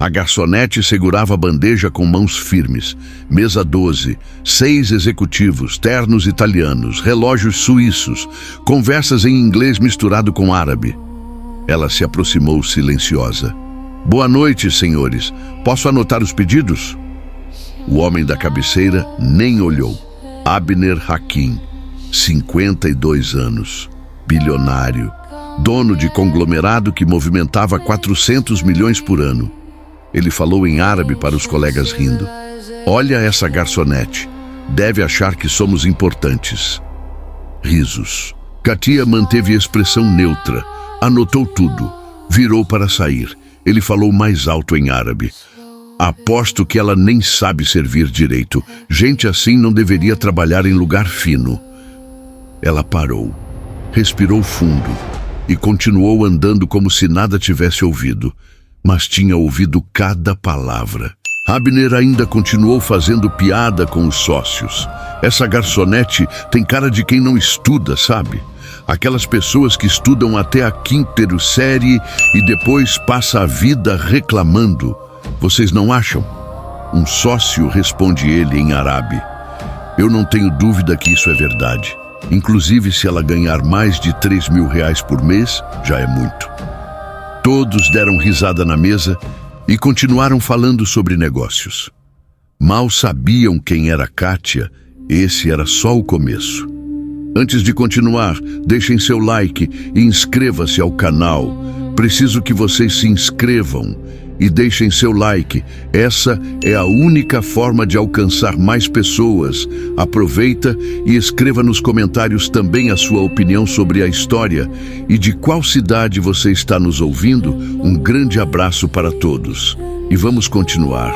A garçonete segurava a bandeja com mãos firmes. Mesa 12, 6 executivos, ternos italianos, relógios suíços, conversas em inglês misturado com árabe. Ela se aproximou silenciosa. Boa noite, senhores. Posso anotar os pedidos? O homem da cabeceira nem olhou. Abner Hakim, 52 anos, bilionário, dono de conglomerado que movimentava 400 milhões por ano. Ele falou em árabe para os colegas rindo. Olha essa garçonete. Deve achar que somos importantes. Risos. Katia manteve a expressão neutra. Anotou tudo. Virou para sair. Ele falou mais alto em árabe. Aposto que ela nem sabe servir direito. Gente assim não deveria trabalhar em lugar fino. Ela parou. Respirou fundo. E continuou andando como se nada tivesse ouvido. Mas tinha ouvido cada palavra. Abner ainda continuou fazendo piada com os sócios. Essa garçonete tem cara de quem não estuda, sabe? Aquelas pessoas que estudam até a 5ª série e depois passa a vida reclamando. Vocês não acham? Um sócio responde ele em árabe. Eu não tenho dúvida que isso é verdade. Inclusive, se ela ganhar mais de 3 mil reais por mês, já é muito. Todos deram risada na mesa e continuaram falando sobre negócios. Mal sabiam quem era Katia, esse era só o começo. Antes de continuar, deixem seu like e inscreva-se ao canal. Preciso que vocês se inscrevam e deixem seu like. Essa é a única forma de alcançar mais pessoas. Aproveita e escreva nos comentários também a sua opinião sobre a história e de qual cidade você está nos ouvindo. Um grande abraço para todos. E vamos continuar.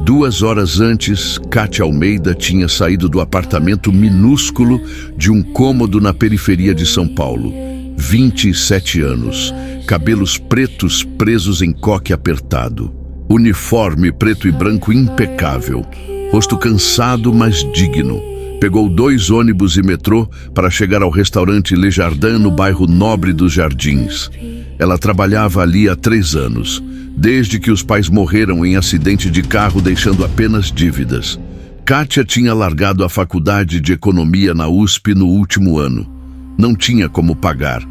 2 horas antes, Katia Almeida tinha saído do apartamento minúsculo de um cômodo na periferia de São Paulo. 27 anos, cabelos pretos presos em coque apertado, uniforme preto e branco impecável, rosto cansado, mas digno. Pegou 2 ônibus e metrô para chegar ao restaurante Le Jardin no bairro Nobre dos Jardins. Ela trabalhava ali há 3 anos, desde que os pais morreram em acidente de carro, deixando apenas dívidas. Katia tinha largado a faculdade de economia na USP no último ano. Não tinha como pagar,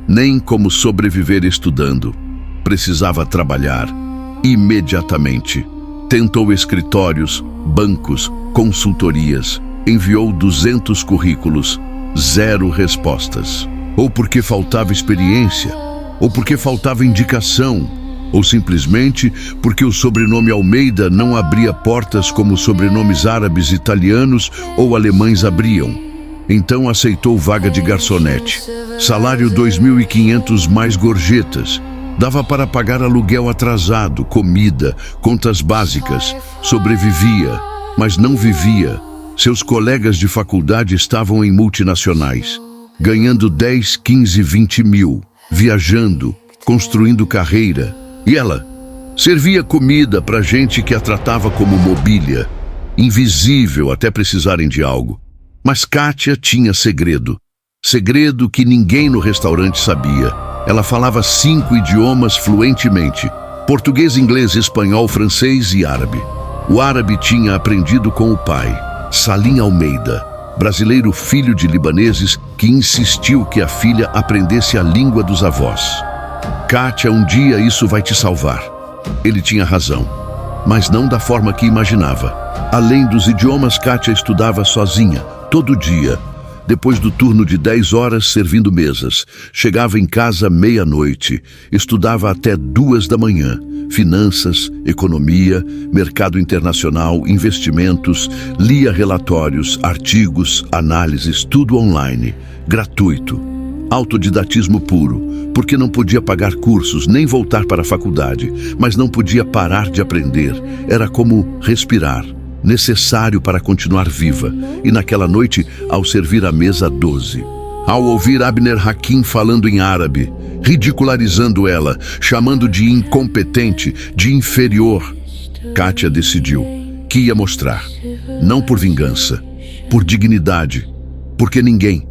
nem como sobreviver estudando. Precisava trabalhar imediatamente. Tentou escritórios, bancos, consultorias. Enviou 200 currículos, 0 respostas. Ou porque faltava experiência, ou porque faltava indicação, ou simplesmente porque o sobrenome Almeida não abria portas como os sobrenomes árabes, italianos ou alemães abriam. Então aceitou vaga de garçonete. Salário 2.500 mais gorjetas. Dava para pagar aluguel atrasado, comida, contas básicas. Sobrevivia, mas não vivia. Seus colegas de faculdade estavam em multinacionais, ganhando 10, 15, 20 mil, viajando, construindo carreira. E ela servia comida para gente que a tratava como mobília, invisível até precisarem de algo. Mas Katia tinha segredo. Segredo que ninguém no restaurante sabia. Ela falava 5 idiomas fluentemente: português, inglês, espanhol, francês e árabe. O árabe tinha aprendido com o pai, Salim Almeida, brasileiro filho de libaneses que insistiu que a filha aprendesse a língua dos avós. Katia, um dia isso vai te salvar. Ele tinha razão, mas não da forma que imaginava. Além dos idiomas, Katia estudava sozinha, todo dia. Depois do turno de 10 horas servindo mesas, chegava em casa meia-noite, estudava até 2 da manhã. Finanças, economia, mercado internacional, investimentos, lia relatórios, artigos, análises, tudo online, gratuito. Autodidatismo puro, porque não podia pagar cursos nem voltar para a faculdade, mas não podia parar de aprender. Era como respirar, necessário para continuar viva. E naquela noite, ao servir a mesa 12, ao ouvir Abner Hakim falando em árabe, ridicularizando ela, chamando de incompetente, de inferior, Katia decidiu que ia mostrar, não por vingança, por dignidade, porque ninguém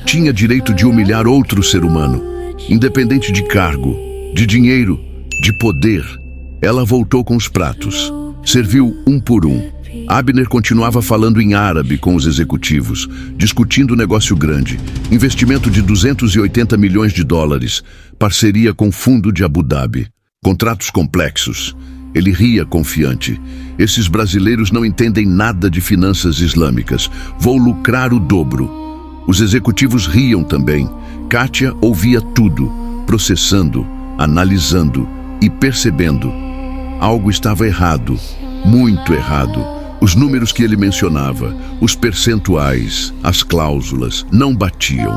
tinha direito de humilhar outro ser humano, independente de cargo, de dinheiro, de poder. Ela voltou com os pratos. Serviu um por um. Abner continuava falando em árabe com os executivos, discutindo negócio grande, investimento de 280 milhões de dólares, parceria com o fundo de Abu Dhabi, contratos complexos. Ele ria confiante. Esses brasileiros não entendem nada de finanças islâmicas. Vou lucrar o dobro. Os executivos riam também. Kátia ouvia tudo, processando, analisando e percebendo. Algo estava errado, muito errado. Os números que ele mencionava, os percentuais, as cláusulas, não batiam.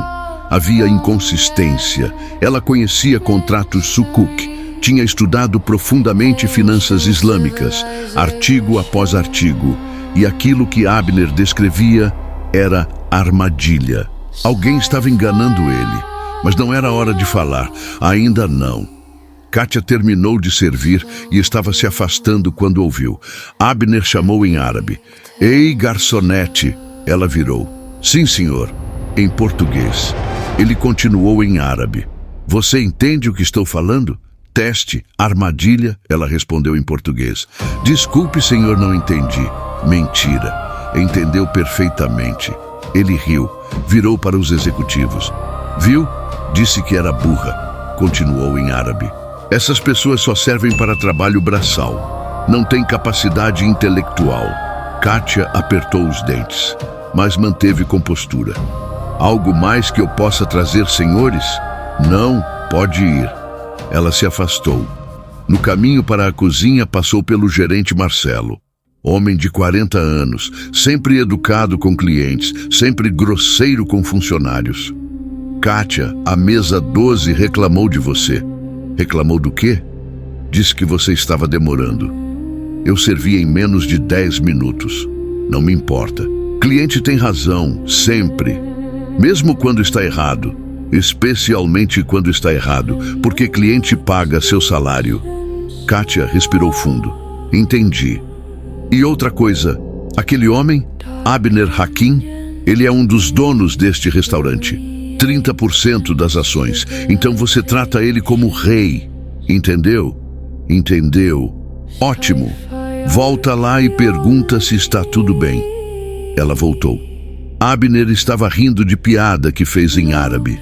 Havia inconsistência. Ela conhecia contratos Sukuk. Tinha estudado profundamente finanças islâmicas, artigo após artigo, e aquilo que Abner descrevia era armadilha. Alguém estava enganando ele, mas não era hora de falar, ainda não. Kátia terminou de servir e estava se afastando quando ouviu. Abner chamou em árabe. Ei, garçonete! Ela virou. Sim, senhor, em português. Ele continuou em árabe. Você entende o que estou falando? Teste, armadilha, ela respondeu em português. Desculpe, senhor, não entendi. Mentira. Entendeu perfeitamente. Ele riu, virou para os executivos. Viu? Disse que era burra. Continuou em árabe. Essas pessoas só servem para trabalho braçal. Não têm capacidade intelectual. Kátia apertou os dentes, mas manteve compostura. Algo mais que eu possa trazer, senhores? Não, pode ir. Ela se afastou. No caminho para a cozinha, passou pelo gerente Marcelo. Homem de 40 anos, sempre educado com clientes, sempre grosseiro com funcionários. Kátia, a mesa 12 reclamou de você. Reclamou do quê? Disse que você estava demorando. Eu servi em menos de 10 minutos. Não me importa. Cliente tem razão, sempre. Mesmo quando está errado. Especialmente quando está errado, porque cliente paga seu salário. Kátia respirou fundo. Entendi. E outra coisa, aquele homem, Abner Hakim, ele é um dos donos deste restaurante. 30% das ações. Então você trata ele como rei. Entendeu? Entendeu. Ótimo. Volta lá e pergunta se está tudo bem. Ela voltou. Abner estava rindo de piada que fez em árabe.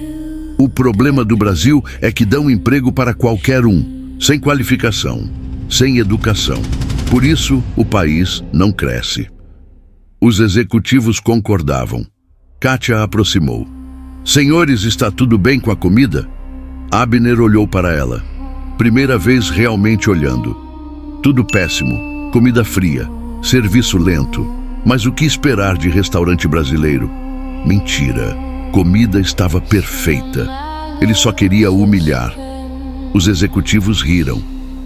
O problema do Brasil é que dão emprego para qualquer um, sem qualificação, sem educação. Por isso, o país não cresce. Os executivos concordavam. Kátia aproximou. Senhores, está tudo bem com a comida? Abner olhou para ela. Primeira vez realmente olhando. Tudo péssimo, comida fria, serviço lento. Mas o que esperar de restaurante brasileiro? Mentira. Comida estava perfeita. Ele só queria humilhar. Os executivos riram.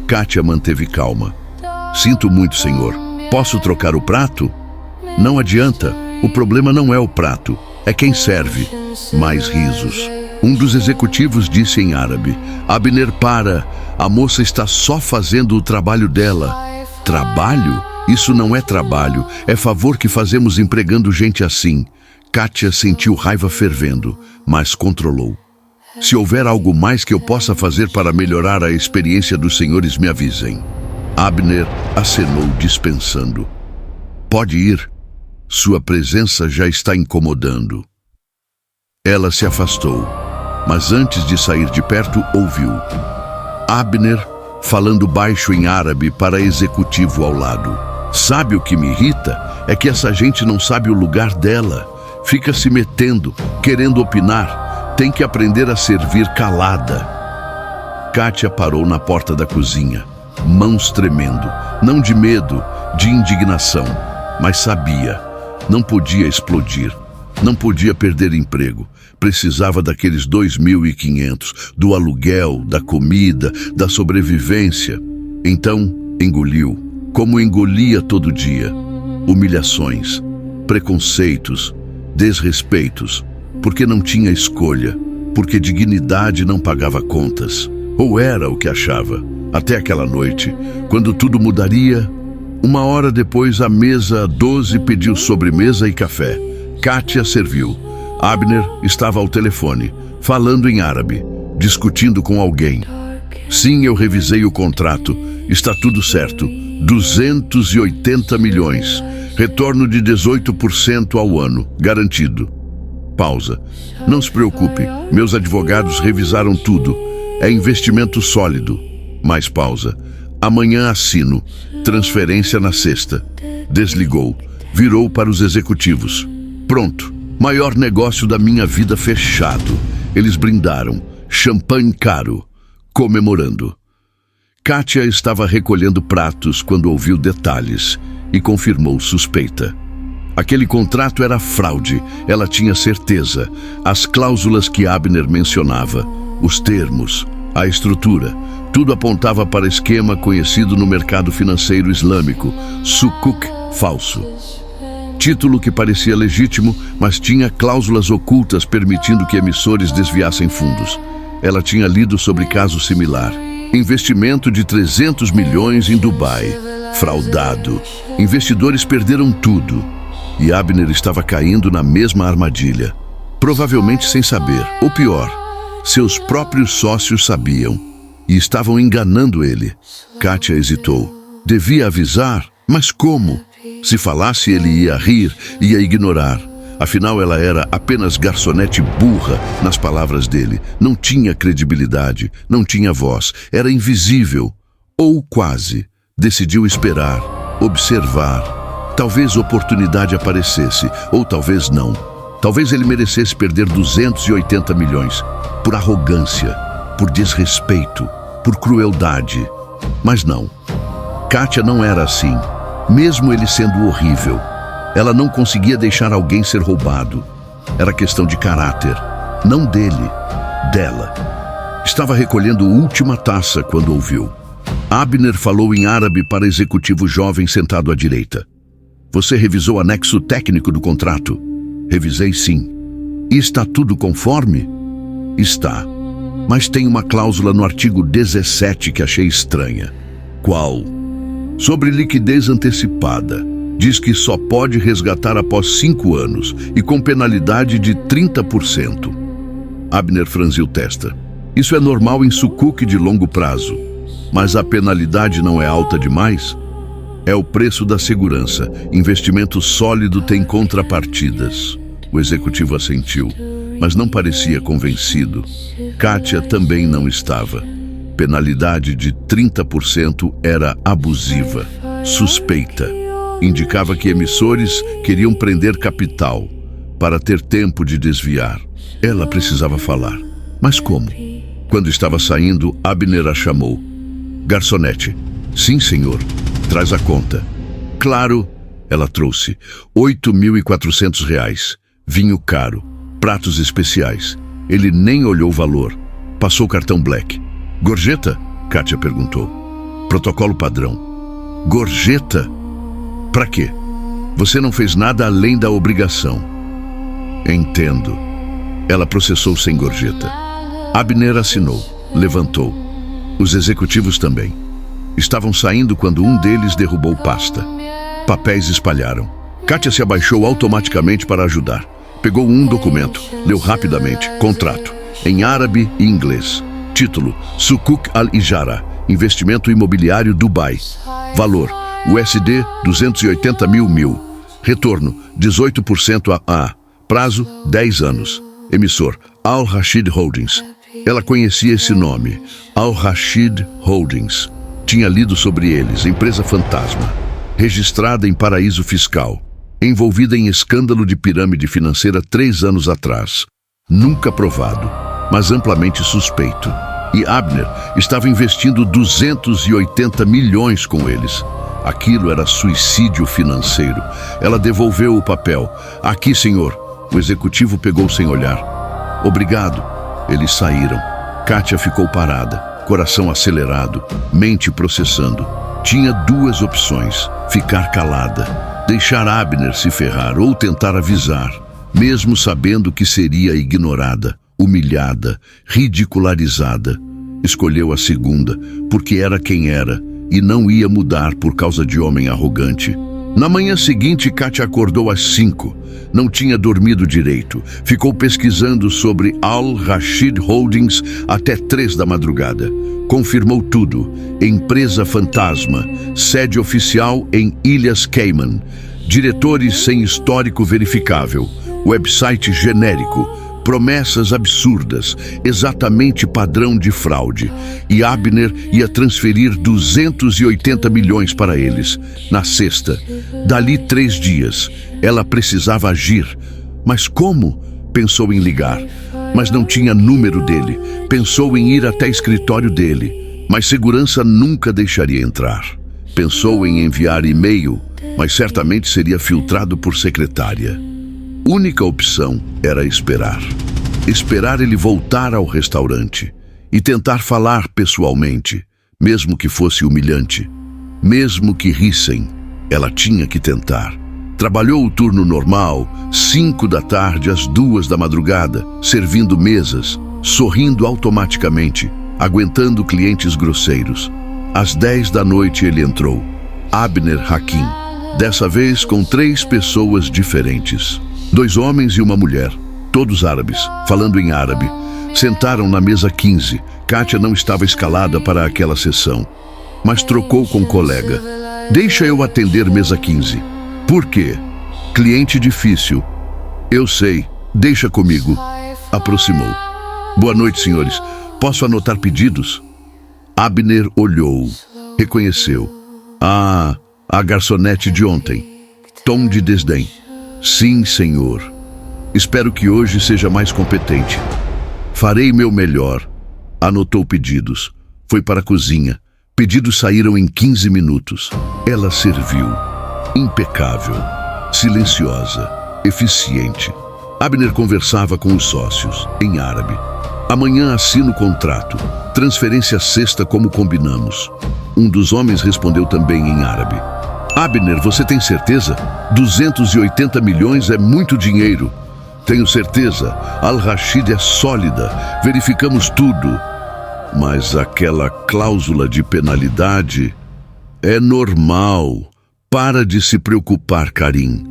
Kátia manteve calma. Sinto muito, senhor. Posso trocar o prato? Não adianta. O problema não é o prato. É quem serve. Mais risos. Um dos executivos disse em árabe. Abner, para. A moça está só fazendo o trabalho dela. Trabalho? Isso não é trabalho. É favor que fazemos empregando gente assim. Kátia sentiu raiva fervendo, mas controlou. Se houver algo mais que eu possa fazer para melhorar a experiência dos senhores, me avisem. Abner acenou dispensando. Pode ir. Sua presença já está incomodando. Ela se afastou, mas antes de sair de perto, ouviu. Abner falando baixo em árabe para executivo ao lado. Sabe o que me irrita? É que essa gente não sabe o lugar dela. Fica se metendo, querendo opinar. Tem que aprender a servir calada. Kátia parou na porta da cozinha, mãos tremendo, não de medo, de indignação, mas sabia. Não podia explodir, não podia perder emprego. Precisava daqueles 2.500, do aluguel, da comida, da sobrevivência. Então, engoliu, como engolia todo dia. Humilhações, preconceitos, desrespeitos, porque não tinha escolha, porque dignidade não pagava contas, ou era o que achava, até aquela noite, quando tudo mudaria. Uma hora depois, a mesa 12 pediu sobremesa e café. Kátia serviu. Abner estava ao telefone, falando em árabe, discutindo com alguém. Sim, eu revisei o contrato. Está tudo certo. 280 milhões. Retorno de 18% ao ano. Garantido. Pausa. Não se preocupe. Meus advogados revisaram tudo. É investimento sólido. Mais pausa. Amanhã assino. Transferência na sexta. Desligou. Virou para os executivos. Pronto. Maior negócio da minha vida fechado. Eles brindaram. Champanhe caro. Comemorando. Kátia estava recolhendo pratos quando ouviu detalhes e confirmou suspeita. Aquele contrato era fraude, ela tinha certeza. As cláusulas que Abner mencionava, os termos, a estrutura, tudo apontava para esquema conhecido no mercado financeiro islâmico, sukuk falso. Título que parecia legítimo, mas tinha cláusulas ocultas permitindo que emissores desviassem fundos. Ela tinha lido sobre caso similar. Investimento de 300 milhões em Dubai. Fraudado. Investidores perderam tudo. E Abner estava caindo na mesma armadilha. Provavelmente sem saber. Ou pior, seus próprios sócios sabiam. E estavam enganando ele. Kátia hesitou. Devia avisar? Mas como? Se falasse, ele ia rir, ia ignorar. Afinal, ela era apenas garçonete burra, nas palavras dele. Não tinha credibilidade, não tinha voz, era invisível. Ou quase. Decidiu esperar, observar. Talvez oportunidade aparecesse, ou talvez não. Talvez ele merecesse perder 280 milhões. Por arrogância, por desrespeito, por crueldade. Mas não. Kátia não era assim. Mesmo ele sendo horrível, ela não conseguia deixar alguém ser roubado. Era questão de caráter, não dele, dela. Estava recolhendo a última taça quando ouviu. Abner falou em árabe para executivo jovem sentado à direita. Você revisou o anexo técnico do contrato? Revisei, sim. E está tudo conforme? Está. Mas tem uma cláusula no artigo 17 que achei estranha. Qual? Sobre liquidez antecipada. Diz que só pode resgatar após 5 anos e com penalidade de 30%. Abner franziu testa. Isso é normal em sukuk de longo prazo. Mas a penalidade não é alta demais? É o preço da segurança. Investimento sólido tem contrapartidas. O executivo assentiu, mas não parecia convencido. Kátia também não estava. Penalidade de 30% era abusiva, suspeita. Indicava que emissores queriam prender capital para ter tempo de desviar. Ela precisava falar. Mas como? Quando estava saindo, Abner a chamou. Garçonete. Sim, senhor. Traz a conta. Claro, ela trouxe. R$ 8.400. Vinho caro. Pratos especiais. Ele nem olhou o valor. Passou o cartão Black. Gorjeta? Kátia perguntou. Protocolo padrão. Gorjeta? Pra quê? Você não fez nada além da obrigação. Entendo. Ela processou sem gorjeta. Abner assinou. Levantou. Os executivos também. Estavam saindo quando um deles derrubou pasta. Papéis espalharam. Kátia se abaixou automaticamente para ajudar. Pegou um documento. Leu rapidamente. Contrato. Em árabe e inglês. Título: Sukuk Al-Ijara, investimento imobiliário Dubai. Valor: USD 280 mil. Retorno: 18% a. Prazo: 10 anos. Emissor: Al-Rashid Holdings. Ela conhecia esse nome, Al-Rashid Holdings. Tinha lido sobre eles, empresa fantasma. Registrada em paraíso fiscal. Envolvida em escândalo de pirâmide financeira 3 anos atrás. Nunca provado, mas amplamente suspeito. E Abner estava investindo 280 milhões com eles. Aquilo era suicídio financeiro. Ela devolveu o papel. Aqui, senhor. O executivo pegou sem olhar. Obrigado. Eles saíram. Kátia ficou parada, coração acelerado, mente processando. Tinha 2 opções: ficar calada, deixar Abner se ferrar ou tentar avisar, mesmo sabendo que seria ignorada, humilhada, ridicularizada. Escolheu a segunda, porque era quem era e não ia mudar por causa de homem arrogante. Na manhã seguinte, Kátia acordou às 5. Não tinha dormido direito. Ficou pesquisando sobre Al Rashid Holdings até 3 da madrugada. Confirmou tudo. Empresa fantasma. Sede oficial em Ilhas Cayman. Diretores sem histórico verificável. Website genérico. Promessas absurdas, exatamente padrão de fraude. E Abner ia transferir 280 milhões para eles, na sexta. Dali 3 dias, ela precisava agir. Mas como? Pensou em ligar, mas não tinha número dele. Pensou em ir até escritório dele, mas segurança nunca deixaria entrar. Pensou em enviar e-mail, mas certamente seria filtrado por secretária. Única opção era esperar. Esperar ele voltar ao restaurante e tentar falar pessoalmente, mesmo que fosse humilhante. Mesmo que rissem, ela tinha que tentar. Trabalhou o turno normal, 5 da tarde às 2 da madrugada, servindo mesas, sorrindo automaticamente, aguentando clientes grosseiros. Às 10 da noite ele entrou, Abner Hakim, dessa vez com 3 pessoas diferentes. 2 homens e uma mulher, todos árabes, falando em árabe. Sentaram na mesa 15. Kátia não estava escalada para aquela sessão, mas trocou com o colega. Deixa eu atender mesa 15. Por quê? Cliente difícil. Eu sei, deixa comigo. Aproximou. Boa noite, senhores. Posso anotar pedidos? Abner olhou, reconheceu. Ah, a garçonete de ontem. Tom de desdém. Sim, senhor. Espero que hoje seja mais competente. Farei meu melhor. Anotou pedidos. Foi para a cozinha. Pedidos saíram em 15 minutos. Ela serviu. Impecável. Silenciosa. Eficiente. Abner conversava com os sócios, em árabe. Amanhã assino o contrato. Transferência sexta como combinamos. Um dos homens respondeu também em árabe. Abner, você tem certeza? 280 milhões é muito dinheiro. Tenho certeza. Al-Rashid é sólida. Verificamos tudo. Mas aquela cláusula de penalidade é normal. Para de se preocupar, Karim.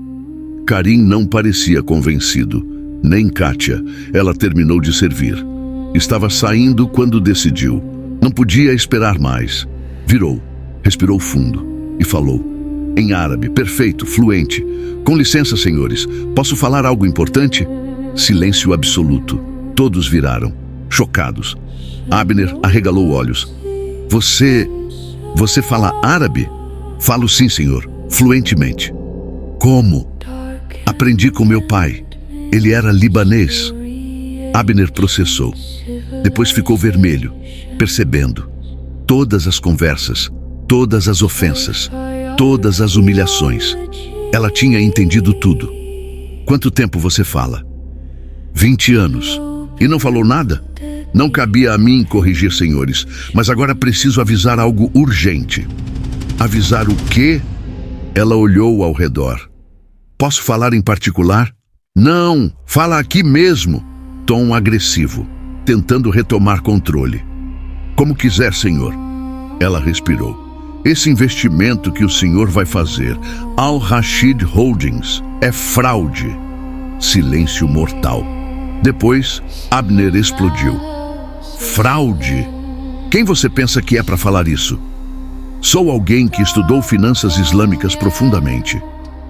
Karim não parecia convencido. Nem Kátia. Ela terminou de servir. Estava saindo quando decidiu. Não podia esperar mais. Virou, respirou fundo e falou. Em árabe, perfeito, fluente. Com licença, senhores, posso falar algo importante? Silêncio absoluto. Todos viraram, chocados. Abner arregalou olhos. Você fala árabe? Falo sim, senhor, fluentemente. Como? Aprendi com meu pai. Ele era libanês. Abner processou. Depois ficou vermelho, percebendo. Todas as conversas, todas as ofensas, todas as humilhações. Ela tinha entendido tudo. Quanto tempo você fala? 20 anos. E não falou nada? Não cabia a mim corrigir, senhores, mas agora preciso avisar algo urgente. Avisar o quê? Ela olhou ao redor. Posso falar em particular? Não, fala aqui mesmo. Tom agressivo, tentando retomar controle. Como quiser, senhor. Ela respirou. Esse investimento que o senhor vai fazer, Al Rashid Holdings, é fraude. Silêncio mortal. Depois, Abner explodiu. Fraude? Quem você pensa que é para falar isso? Sou alguém que estudou finanças islâmicas profundamente.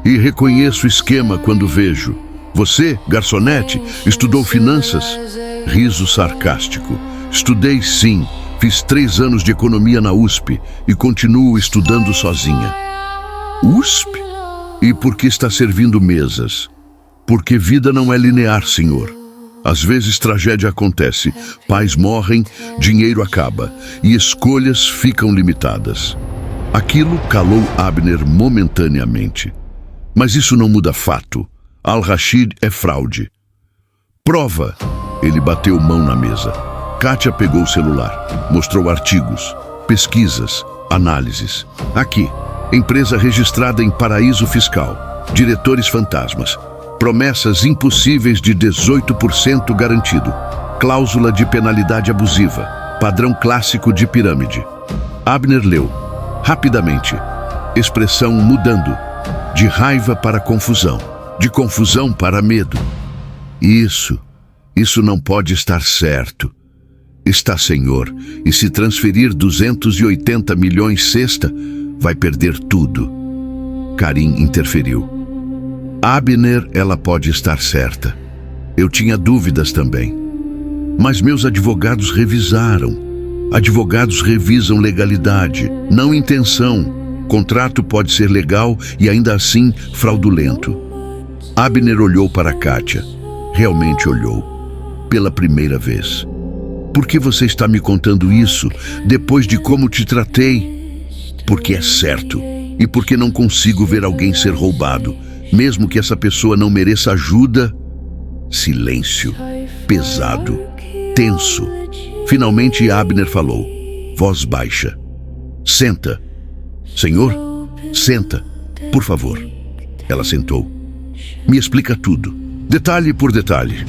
E reconheço o esquema quando vejo. Você, garçonete, estudou finanças? Riso sarcástico. Estudei sim. Fiz 3 anos de economia na USP e continuo estudando sozinha. USP? E por que está servindo mesas? Porque vida não é linear, senhor. Às vezes tragédia acontece, pais morrem, dinheiro acaba e escolhas ficam limitadas. Aquilo calou Abner momentaneamente. Mas isso não muda fato. Al-Rashid é fraude. Prova! Ele bateu mão na mesa. Kátia pegou o celular, mostrou artigos, pesquisas, análises. Aqui, empresa registrada em paraíso fiscal, diretores fantasmas, promessas impossíveis de 18% garantido, cláusula de penalidade abusiva, padrão clássico de pirâmide. Abner leu, rapidamente, expressão mudando, De raiva para confusão, de confusão para medo. Isso não pode estar certo. Está, senhor, e se transferir 280 milhões sexta, vai perder tudo. Karim interferiu. Abner, ela pode estar certa. Eu tinha dúvidas também. Mas meus advogados revisaram. Advogados revisam legalidade, não intenção. Contrato pode ser legal e ainda assim fraudulento. Abner olhou para Kátia. Realmente olhou. Pela primeira vez. Por que você está me contando isso depois de como te tratei? Porque é certo. E porque não consigo ver alguém ser roubado, mesmo que essa pessoa não mereça ajuda. Silêncio. Pesado. Tenso. Finalmente Abner falou. Voz baixa. Senta. Senhor, senta, por favor. Ela sentou. Me explica tudo, detalhe por detalhe.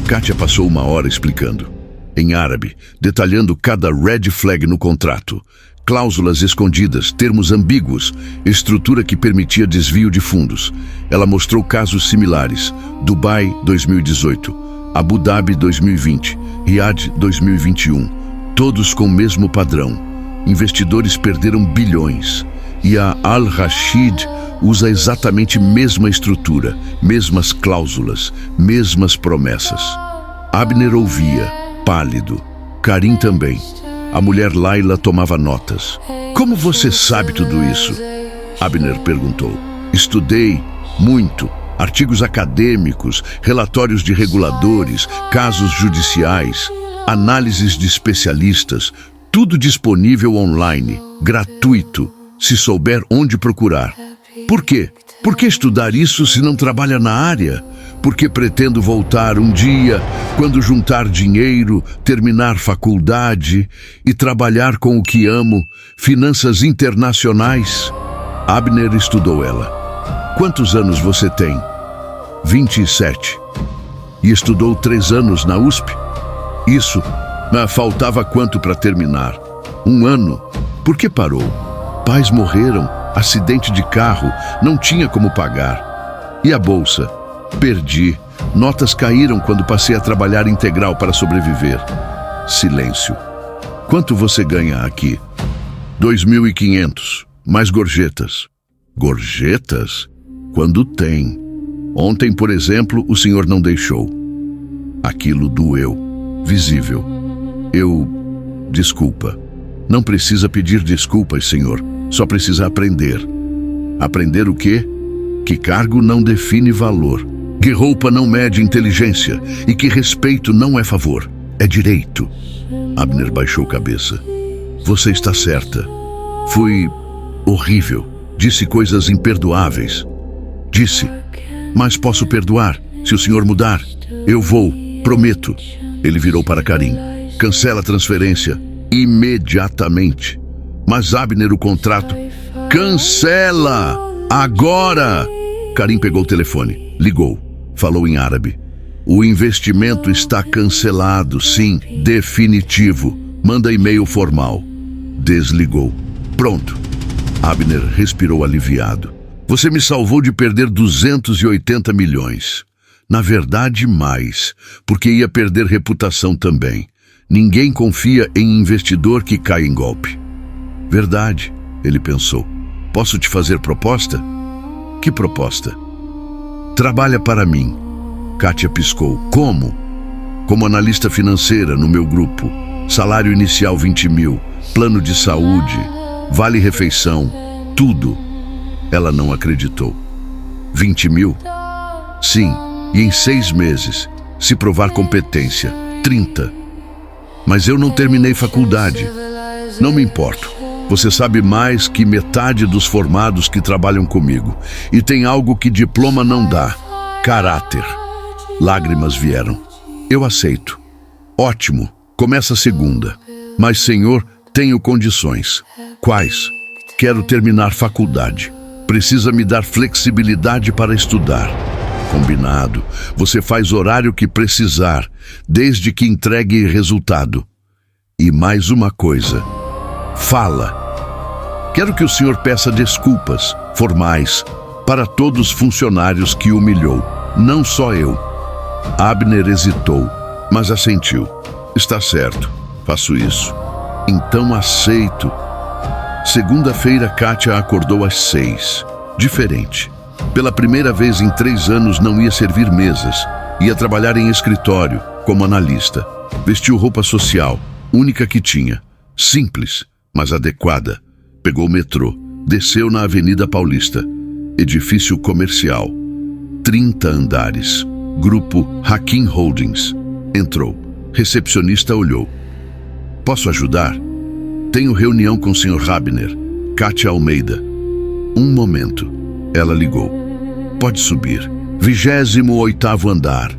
Kátia passou 1 hora explicando. Em árabe, detalhando cada red flag no contrato. Cláusulas escondidas, termos ambíguos, estrutura que permitia desvio de fundos. Ela mostrou casos similares. Dubai, 2018. Abu Dhabi, 2020. Riad, 2021. Todos com o mesmo padrão. Investidores perderam bilhões. E a Al-Rashid usa exatamente a mesma estrutura, mesmas cláusulas, mesmas promessas. Abner ouvia, pálido. Karim também. A mulher Laila tomava notas. Como você sabe tudo isso? Abner perguntou. Estudei muito. Artigos acadêmicos, relatórios de reguladores, casos judiciais, análises de especialistas, tudo disponível online, gratuito, se souber onde procurar. Por quê? Por que estudar isso se não trabalha na área? Porque pretendo voltar um dia, quando juntar dinheiro, terminar faculdade e trabalhar com o que amo, finanças internacionais. Abner estudou ela. Quantos anos você tem? 27. E estudou 3 anos na USP? Isso. Mas faltava quanto para terminar? 1 ano. Por que parou? Pais morreram, acidente de carro, não tinha como pagar. E a bolsa? Perdi. Notas caíram quando passei a trabalhar integral para sobreviver. Silêncio. Quanto você ganha aqui? 2.500. Mais gorjetas. Gorjetas? Quando tem. Ontem, por exemplo, o senhor não deixou. Aquilo doeu. Visível. Desculpa. Não precisa pedir desculpas, senhor. Só precisa aprender. Aprender o quê? Que cargo não define valor. Que roupa não mede inteligência. E que respeito não é favor. É direito. Abner baixou cabeça. Você está certa. Fui horrível. Disse coisas imperdoáveis. Disse. Mas posso perdoar, se o senhor mudar. Eu vou, prometo. Ele virou para Karim. Cancela a transferência. Imediatamente. Mas Abner, o contrato. Cancela! Agora! Karim pegou o telefone. Ligou. Falou em árabe. O investimento está cancelado, sim. Definitivo. Manda e-mail formal. Desligou. Pronto. Abner respirou aliviado. Você me salvou de perder 280 milhões. Na verdade, mais, porque ia perder reputação também. Ninguém confia em investidor que cai em golpe. Verdade, ele pensou. Posso te fazer proposta? Que proposta? Trabalha para mim. Kátia piscou. Como? Como analista financeira no meu grupo. Salário inicial 20 mil. Plano de saúde. Vale refeição. Tudo. Ela não acreditou. 20 mil? Sim, e em 6 meses, se provar competência. 30. Mas eu não terminei faculdade. Não me importo. Você sabe mais que metade dos formados que trabalham comigo. E tem algo que diploma não dá. Caráter. Lágrimas vieram. Eu aceito. Ótimo. Começa a segunda. Mas, senhor, tenho condições. Quais? Quero terminar faculdade. Precisa me dar flexibilidade para estudar. Combinado. Você faz horário que precisar, desde que entregue resultado. E mais uma coisa. Fala. Quero que o senhor peça desculpas formais para todos os funcionários que humilhou, não só eu. Abner hesitou, mas assentiu. Está certo, faço isso. Então aceito. Segunda-feira, Kátia acordou às 6. Diferente. Pela primeira vez em 3 anos não ia servir mesas. Ia trabalhar em escritório, como analista. Vestiu roupa social, única que tinha. Simples, mas adequada. Pegou o metrô, desceu na Avenida Paulista. Edifício comercial. 30 andares. Grupo Hakim Holdings. Entrou. Recepcionista olhou. Posso ajudar? Tenho reunião com o Sr. Abner. Kátia Almeida. Um momento. Ela ligou. Pode subir. 28º andar.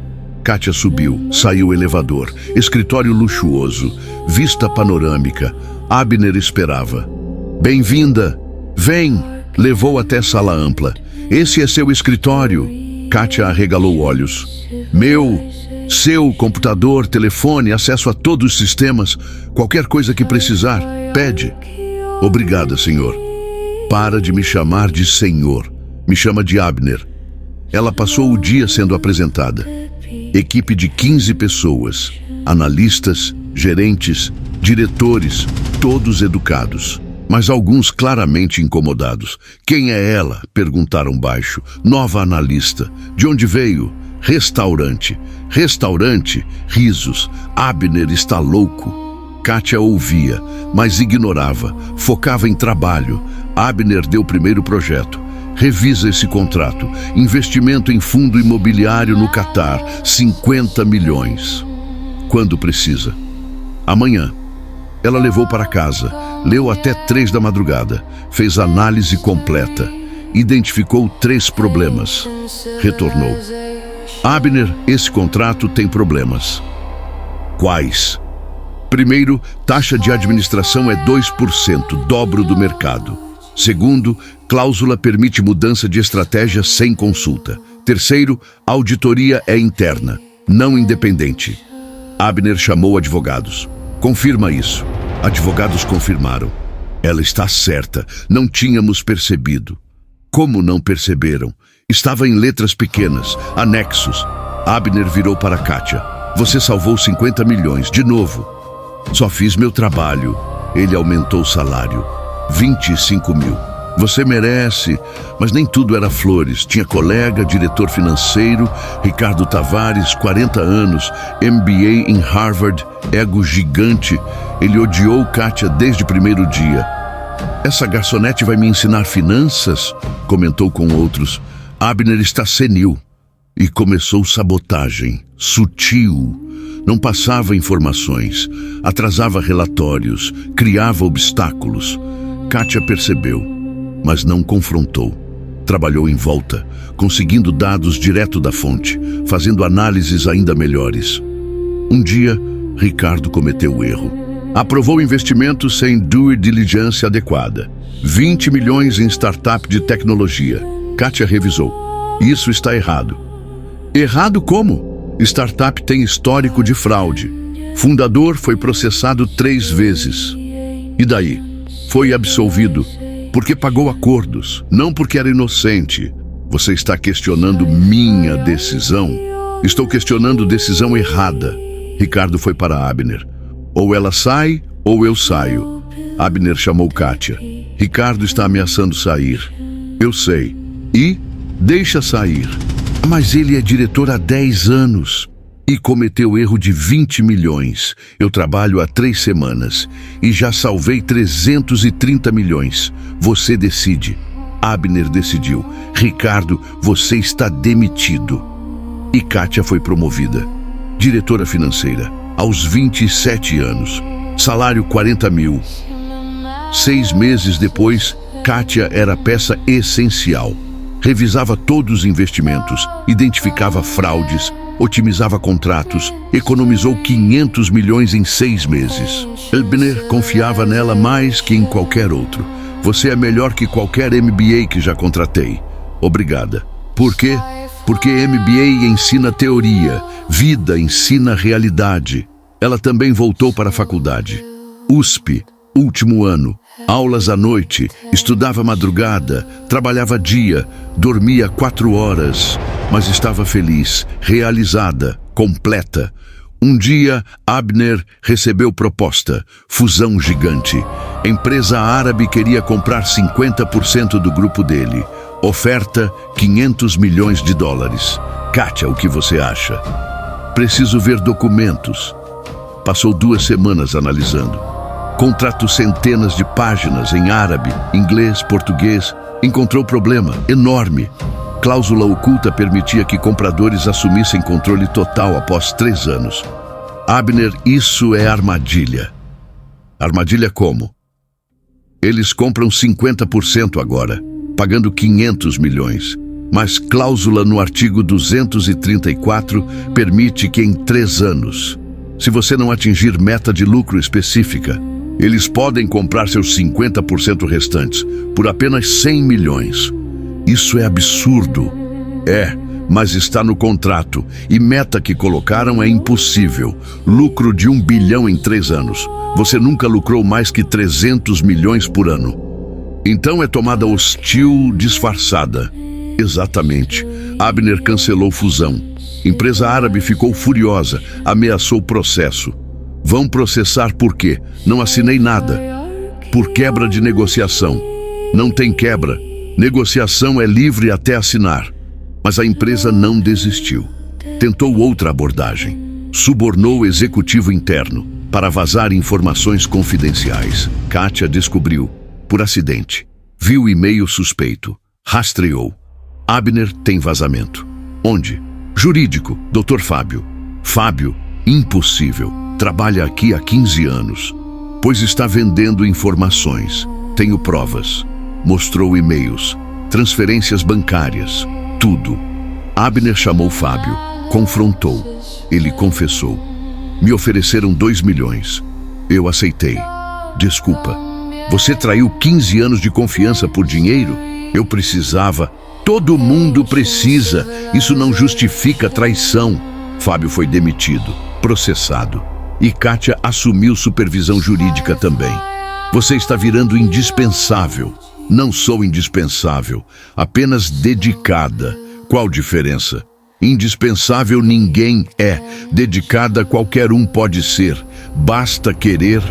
Kátia subiu. Saiu o elevador. Escritório luxuoso. Vista panorâmica. Abner esperava. Bem-vinda. Vem. Levou até sala ampla. Esse é seu escritório. Kátia arregalou olhos. Meu... Seu computador, telefone, acesso a todos os sistemas. Qualquer coisa que precisar, pede. Obrigada, senhor. Para de me chamar de senhor. Me chama de Abner. Ela passou o dia sendo apresentada. Equipe de 15 pessoas. Analistas, gerentes, diretores, todos educados. Mas alguns claramente incomodados. Quem é ela? Perguntaram baixo. Nova analista. De onde veio? Restaurante. Restaurante, risos. Abner está louco. Kátia ouvia, mas ignorava. Focava em trabalho. Abner deu o primeiro projeto. Revisa esse contrato. Investimento em fundo imobiliário no Catar. 50 milhões. Quando precisa? Amanhã. Ela levou para casa. Leu até 3 da madrugada. Fez análise completa. Identificou 3 problemas. Retornou. Abner, esse contrato tem problemas. Quais? Primeiro, taxa de administração é 2%, dobro do mercado. Segundo, cláusula permite mudança de estratégia sem consulta. Terceiro, auditoria é interna, não independente. Abner chamou advogados. Confirma isso. Advogados confirmaram. Ela está certa, não tínhamos percebido. Como não perceberam? Estava em letras pequenas, anexos. Abner virou para Kátia. Você salvou 50 milhões, de novo. Só fiz meu trabalho. Ele aumentou o salário. 25 mil. Você merece, mas nem tudo era flores. Tinha colega, diretor financeiro, Ricardo Tavares, 40 anos, MBA em Harvard, ego gigante. Ele odiou Kátia desde o primeiro dia. Essa garçonete vai me ensinar finanças? Comentou com outros. Abner está senil. E começou sabotagem, sutil. Não passava informações, atrasava relatórios, criava obstáculos. Kátia percebeu, mas não confrontou. Trabalhou em volta, conseguindo dados direto da fonte, fazendo análises ainda melhores. Um dia, Ricardo cometeu o erro. Aprovou investimentos sem due diligence adequada. 20 milhões em startup de tecnologia. Kátia revisou. Isso está errado. Errado como? Startup tem histórico de fraude. Fundador foi processado 3 vezes. E daí? Foi absolvido porque pagou acordos, não porque era inocente. Você está questionando minha decisão? Estou questionando decisão errada. Ricardo foi para Abner. Ou ela sai, ou eu saio. Abner chamou Kátia. Ricardo está ameaçando sair. Eu sei. E? Deixa sair. Mas ele é diretor há 10 anos. E cometeu erro de 20 milhões. Eu trabalho há 3 semanas. E já salvei 330 milhões. Você decide. Abner decidiu. Ricardo, você está demitido. E Kátia foi promovida. Diretora financeira. Aos 27 anos. Salário 40 mil. 6 meses depois, Kátia era peça essencial. Revisava todos os investimentos, identificava fraudes, otimizava contratos, economizou 500 milhões em 6 meses. Abner confiava nela mais que em qualquer outro. Você é melhor que qualquer MBA que já contratei. Obrigada. Por quê? Porque MBA ensina teoria, vida ensina realidade. Ela também voltou para a faculdade. USP, último ano. Aulas à noite, estudava madrugada, trabalhava dia, dormia 4 horas, mas estava feliz, realizada, completa. Um dia, Abner recebeu proposta, fusão gigante. Empresa árabe queria comprar 50% do grupo dele. Oferta, $500 milhões. Kátia, o que você acha? Preciso ver documentos. Passou 2 semanas analisando. Contrato centenas de páginas em árabe, inglês, português. Encontrou problema enorme. Cláusula oculta permitia que compradores assumissem controle total após 3 anos. Abner, isso é armadilha. Armadilha como? Eles compram 50% agora, pagando 500 milhões. Mas cláusula no artigo 234 permite que em 3 anos, se você não atingir meta de lucro específica, eles podem comprar seus 50% restantes por apenas 100 milhões. Isso é absurdo. Mas está no contrato e meta que colocaram é impossível. Lucro de 1 bilhão em 3 anos. Você nunca lucrou mais que 300 milhões por ano. Então é tomada hostil disfarçada. Exatamente. Abner cancelou fusão. Empresa árabe ficou furiosa, ameaçou processo. Vão processar por quê? Não assinei nada. Por quebra de negociação. Não tem quebra. Negociação é livre até assinar. Mas a empresa não desistiu. Tentou outra abordagem. Subornou o executivo interno para vazar informações confidenciais. Kátia descobriu, por acidente. Viu e-mail suspeito. Rastreou. Abner tem vazamento. Onde? Jurídico, Dr. Fábio. Fábio, impossível. Trabalha aqui há 15 anos. Pois está vendendo informações. Tenho provas. Mostrou e-mails, transferências bancárias, tudo. Abner chamou Fábio, confrontou. Ele confessou. Me ofereceram 2 milhões. Eu aceitei. Desculpa. Você traiu 15 anos de confiança por dinheiro? Eu precisava. Todo mundo precisa. Isso não justifica traição. Fábio foi demitido, processado. E Kátia assumiu supervisão jurídica também. Você está virando indispensável. Não sou indispensável, apenas dedicada. Qual diferença? Indispensável ninguém é. Dedicada qualquer um pode ser. Basta querer.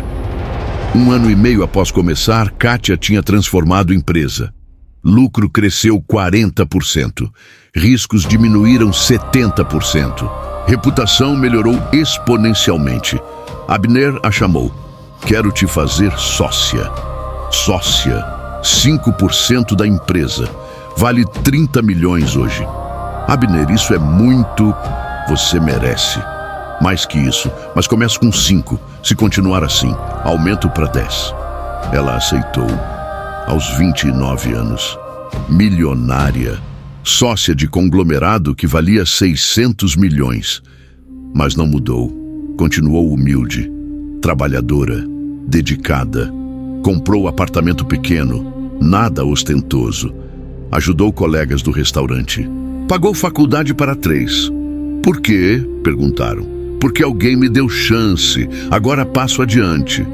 1 ano e meio após começar, Kátia tinha transformado empresa. Lucro cresceu 40%. Riscos diminuíram 70%. Reputação melhorou exponencialmente. Abner a chamou. Quero te fazer sócia. Sócia. 5% da empresa. Vale 30 milhões hoje. Abner, isso é muito. Você merece. Mais que isso, mas começo com 5. Se continuar assim, aumento para 10. Ela aceitou. Aos 29 anos. Milionária. Sócia de conglomerado que valia 600 milhões. Mas não mudou. Continuou humilde. Trabalhadora. Dedicada. Comprou apartamento pequeno. Nada ostentoso. Ajudou colegas do restaurante. Pagou faculdade para 3. Por quê? Perguntaram. Porque alguém me deu chance. Agora passo adiante.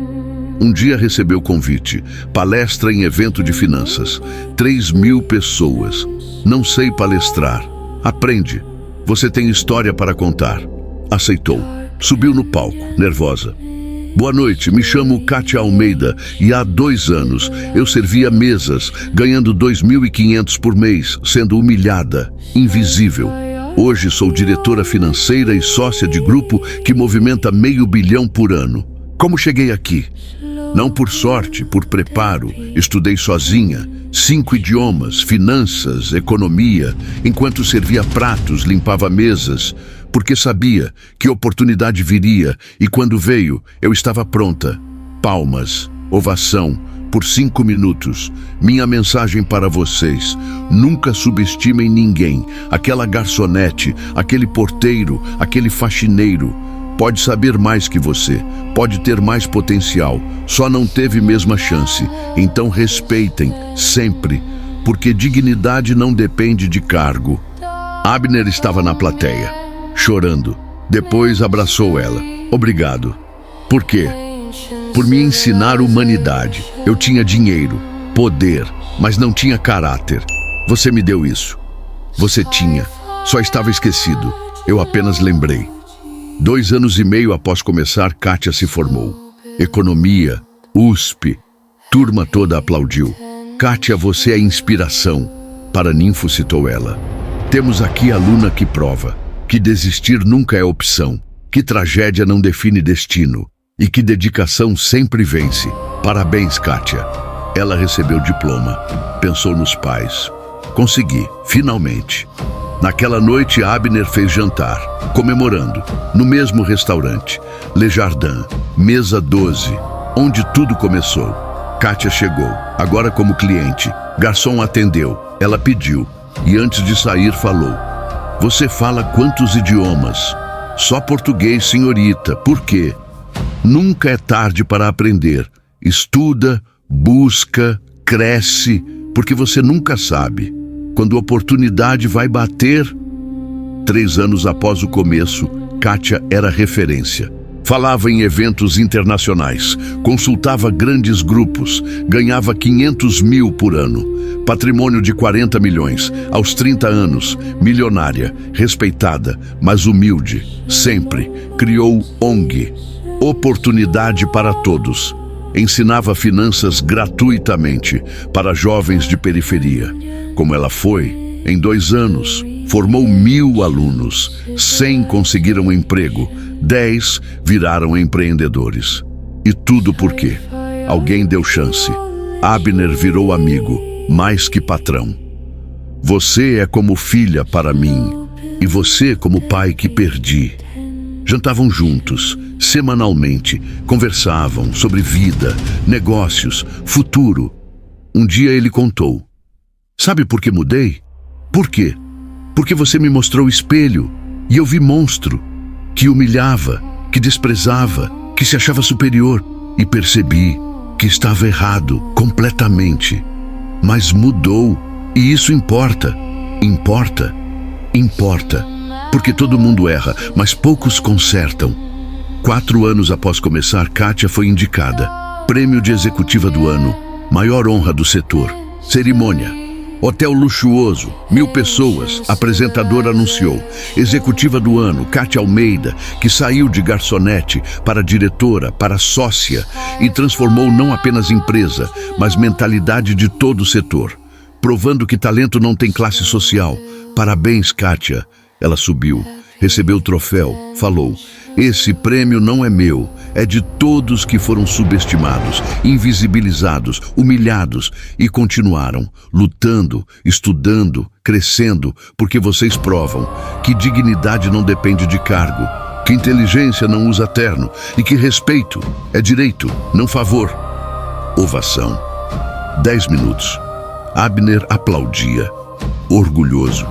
Um dia recebeu convite. Palestra em evento de finanças. 3.000 pessoas. Não sei palestrar. Aprende. Você tem história para contar. Aceitou. Subiu no palco, nervosa. Boa noite, me chamo Kátia Almeida e há 2 anos eu servia mesas, ganhando 2.500 por mês, sendo humilhada, invisível. Hoje sou diretora financeira e sócia de grupo que movimenta $500 milhão por ano. Como cheguei aqui? Não por sorte, por preparo. Estudei sozinha, 5 idiomas, finanças, economia, enquanto servia pratos, limpava mesas, porque sabia que oportunidade viria e quando veio, eu estava pronta. Palmas, ovação, por 5 minutos. Minha mensagem para vocês: nunca subestimem ninguém. Aquela garçonete, aquele porteiro, aquele faxineiro. Pode saber mais que você, pode ter mais potencial, só não teve mesma chance. Então respeitem, sempre, porque dignidade não depende de cargo. Abner estava na plateia, chorando. Depois abraçou ela. Obrigado. Por quê? por me ensinar humanidade. Eu tinha dinheiro, poder, mas não tinha caráter. Você me deu isso. Você tinha. Só estava esquecido. Eu apenas lembrei. 2 anos e meio após começar, Kátia se formou. Economia, USP, turma toda aplaudiu. Kátia, você é inspiração. Paraninfo citou ela. Temos aqui aluna que prova que desistir nunca é opção, que tragédia não define destino e que dedicação sempre vence. Parabéns, Kátia. Ela recebeu o diploma. Pensou nos pais. Consegui, finalmente. Naquela noite, Abner fez jantar, comemorando, no mesmo restaurante, Le Jardin, mesa 12, onde tudo começou. Kátia chegou, agora como cliente. Garçom atendeu, ela pediu, e antes de sair falou: Você fala quantos idiomas? Só português, senhorita. Por quê? Nunca é tarde para aprender. Estuda, busca, cresce, porque você nunca sabe quando a oportunidade vai bater. 3 anos após o começo, Kátia era referência. Falava em eventos internacionais, consultava grandes grupos, ganhava 500 mil por ano, patrimônio de 40 milhões, aos 30 anos, milionária, respeitada, mas humilde, sempre. Criou ONG, Oportunidade para Todos. Ensinava finanças gratuitamente para jovens de periferia. Como ela foi, em 2 anos, formou 1.000 alunos, 100 conseguiram emprego, 10 viraram empreendedores. E tudo por quê? Alguém deu chance. Abner virou amigo, mais que patrão. Você é como filha para mim, e você como pai que perdi. Jantavam juntos, semanalmente, conversavam sobre vida, negócios, futuro. Um dia ele contou: Sabe por que mudei? Por quê? Porque você me mostrou o espelho e eu vi monstro, que humilhava, que desprezava, que se achava superior, e percebi que estava errado completamente. Mas mudou, e isso importa. Importa. Importa. Porque todo mundo erra, mas poucos consertam. 4 anos após começar, Kátia foi indicada. Prêmio de Executiva do Ano, maior honra do setor. Cerimônia. Hotel luxuoso, 1.000 pessoas, apresentador anunciou. Executiva do Ano, Kátia Almeida, que saiu de garçonete para diretora, para sócia, e transformou não apenas empresa, mas mentalidade de todo o setor, provando que talento não tem classe social. Parabéns, Kátia. Ela subiu, recebeu o troféu, falou: Esse prêmio não é meu, é de todos que foram subestimados, invisibilizados, humilhados e continuaram lutando, estudando, crescendo, porque vocês provam que dignidade não depende de cargo, que inteligência não usa terno e que respeito é direito, não favor. Ovação. 10 minutos. Abner aplaudia, orgulhoso.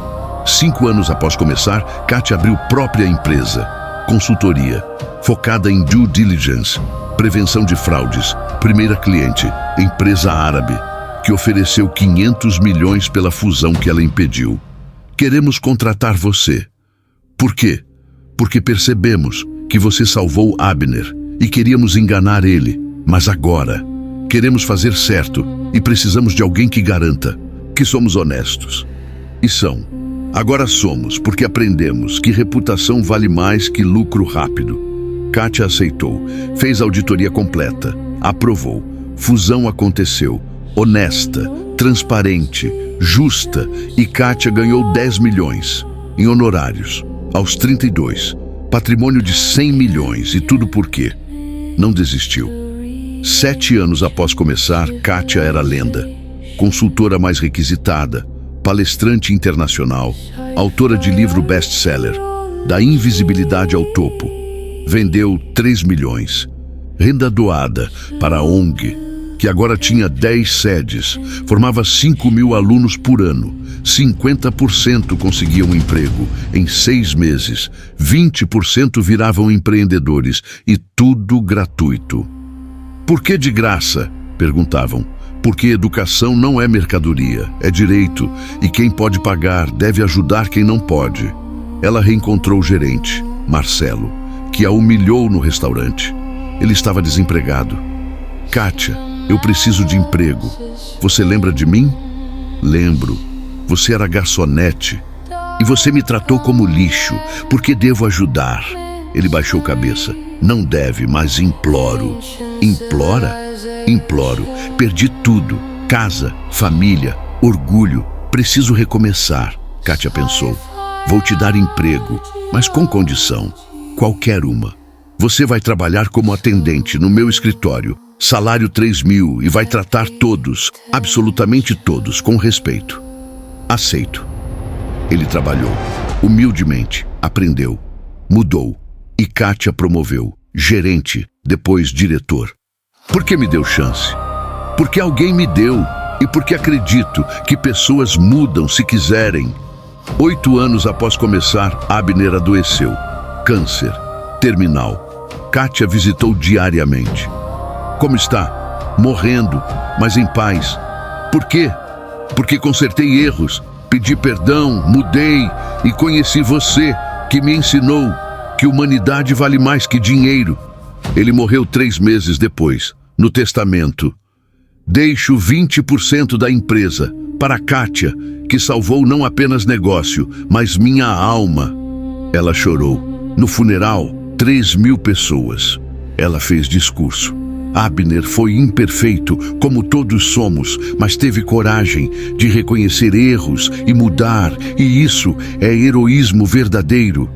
5 anos após começar, Kátia abriu própria empresa, consultoria, focada em due diligence, prevenção de fraudes. Primeira cliente, empresa árabe, que ofereceu 500 milhões pela fusão que ela impediu. Queremos contratar você. Por quê? Porque percebemos que você salvou Abner e queríamos enganar ele, mas agora queremos fazer certo e precisamos de alguém que garanta que somos honestos. E são. Agora somos, porque aprendemos que reputação vale mais que lucro rápido. Kátia aceitou, fez auditoria completa, aprovou. Fusão aconteceu, honesta, transparente, justa, e Kátia ganhou 10 milhões em honorários, aos 32, patrimônio de 100 milhões, e tudo por quê? Não desistiu. 7 anos após começar, Kátia era lenda, consultora mais requisitada, palestrante internacional, autora de livro best-seller, Da Invisibilidade ao Topo. Vendeu 3 milhões. Renda doada para a ONG, que agora tinha 10 sedes, formava 5.000 alunos por ano. 50% conseguiam emprego em 6 meses, 20% viravam empreendedores, e tudo gratuito. Por que de graça? Perguntavam. Porque educação não é mercadoria, é direito, e quem pode pagar deve ajudar quem não pode. Ela reencontrou o gerente, Marcelo, que a humilhou no restaurante. Ele estava desempregado, Kátia, eu preciso de emprego. Você lembra de mim? Lembro. Você era garçonete. E você me tratou como lixo. Por que devo ajudar? Ele baixou cabeça. Não deve, mas imploro. Implora? Imploro. Perdi tudo. Casa, família, orgulho. Preciso recomeçar. Kátia pensou. Vou te dar emprego, mas com condição. Qualquer uma. Você vai trabalhar como atendente no meu escritório. Salário 3.000 e vai tratar todos, absolutamente todos, com respeito. Aceito. Ele trabalhou. Humildemente. Aprendeu. Mudou. E Kátia promoveu. Gerente, depois diretor. Por que me deu chance? Porque alguém me deu. E porque acredito que pessoas mudam se quiserem. 8 anos após começar, Abner adoeceu. Câncer. Terminal. Kátia visitou diariamente. Como está? Morrendo, mas em paz. Por quê? Porque consertei erros, pedi perdão, mudei e conheci você, que me ensinou que humanidade vale mais que dinheiro. Ele morreu 3 meses depois. No testamento, deixo 20% da empresa para Kátia, que salvou não apenas negócio, mas minha alma. Ela chorou. No funeral, 3.000 pessoas. Ela fez discurso. Abner foi imperfeito, como todos somos, mas teve coragem de reconhecer erros e mudar, e isso é heroísmo verdadeiro.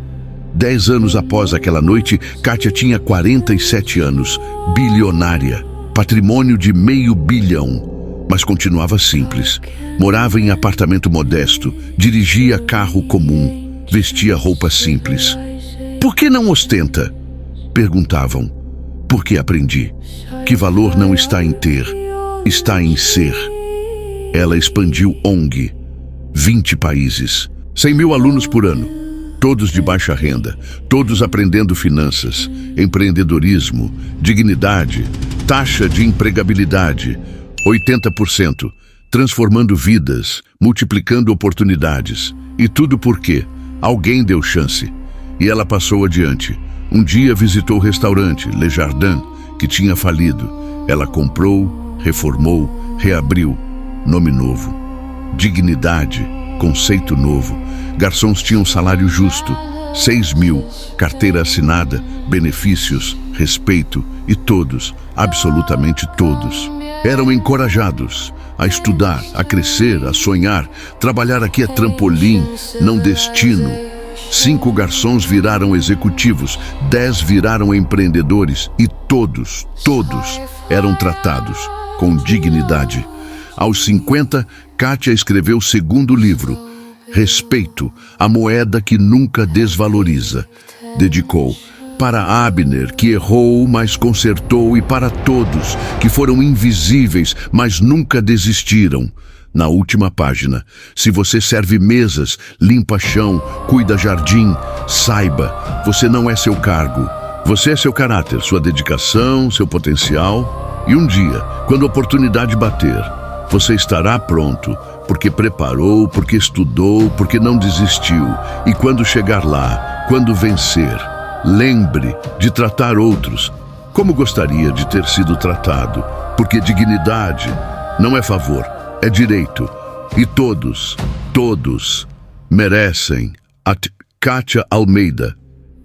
10 anos após aquela noite, Kátia tinha 47 anos, bilionária, patrimônio de $500 milhão, mas continuava simples. Morava em apartamento modesto, dirigia carro comum, vestia roupa simples. Por que não ostenta? Perguntavam. Porque aprendi que valor não está em ter, está em ser. Ela expandiu ONG, 20 países, 100.000 alunos por ano, todos de baixa renda, todos aprendendo finanças, empreendedorismo, dignidade, taxa de empregabilidade, 80%, transformando vidas, multiplicando oportunidades. E tudo porque alguém deu chance. E ela passou adiante. Um dia visitou o restaurante Le Jardin, que tinha falido. Ela comprou, reformou, reabriu. Nome novo. Dignidade, conceito novo. Garçons tinham salário justo. 6.000, carteira assinada, benefícios, respeito. E todos, absolutamente todos, eram encorajados a estudar, a crescer, a sonhar. Trabalhar aqui é trampolim, não destino. 5 garçons viraram executivos, 10 viraram empreendedores e todos eram tratados com dignidade. Aos 50, Kátia escreveu o 2º livro, Respeito, a moeda que nunca desvaloriza. Dedicou para Abner, que errou, mas consertou, e para todos que foram invisíveis, mas nunca desistiram. Na última página, se você serve mesas, limpa chão, cuida jardim, saiba, você não é seu cargo. Você é seu caráter, sua dedicação, seu potencial. E um dia, quando a oportunidade bater, você estará pronto, porque preparou, porque estudou, porque não desistiu. E quando chegar lá, quando vencer, lembre de tratar outros como gostaria de ter sido tratado, porque dignidade não é favor, é direito. E todos merecem. Kátia Almeida,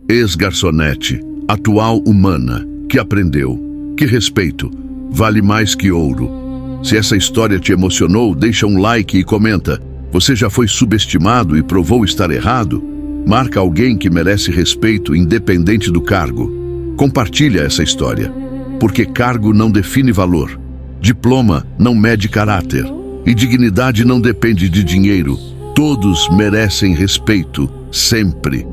ex-garçonete, atual humana, que aprendeu que respeito vale mais que ouro. Se essa história te emocionou, deixa um like e comenta. Você já foi subestimado e provou estar errado? Marca alguém que merece respeito independente do cargo. Compartilha essa história, porque cargo não define valor, diploma não mede caráter. E dignidade não depende de dinheiro. Todos merecem respeito, sempre.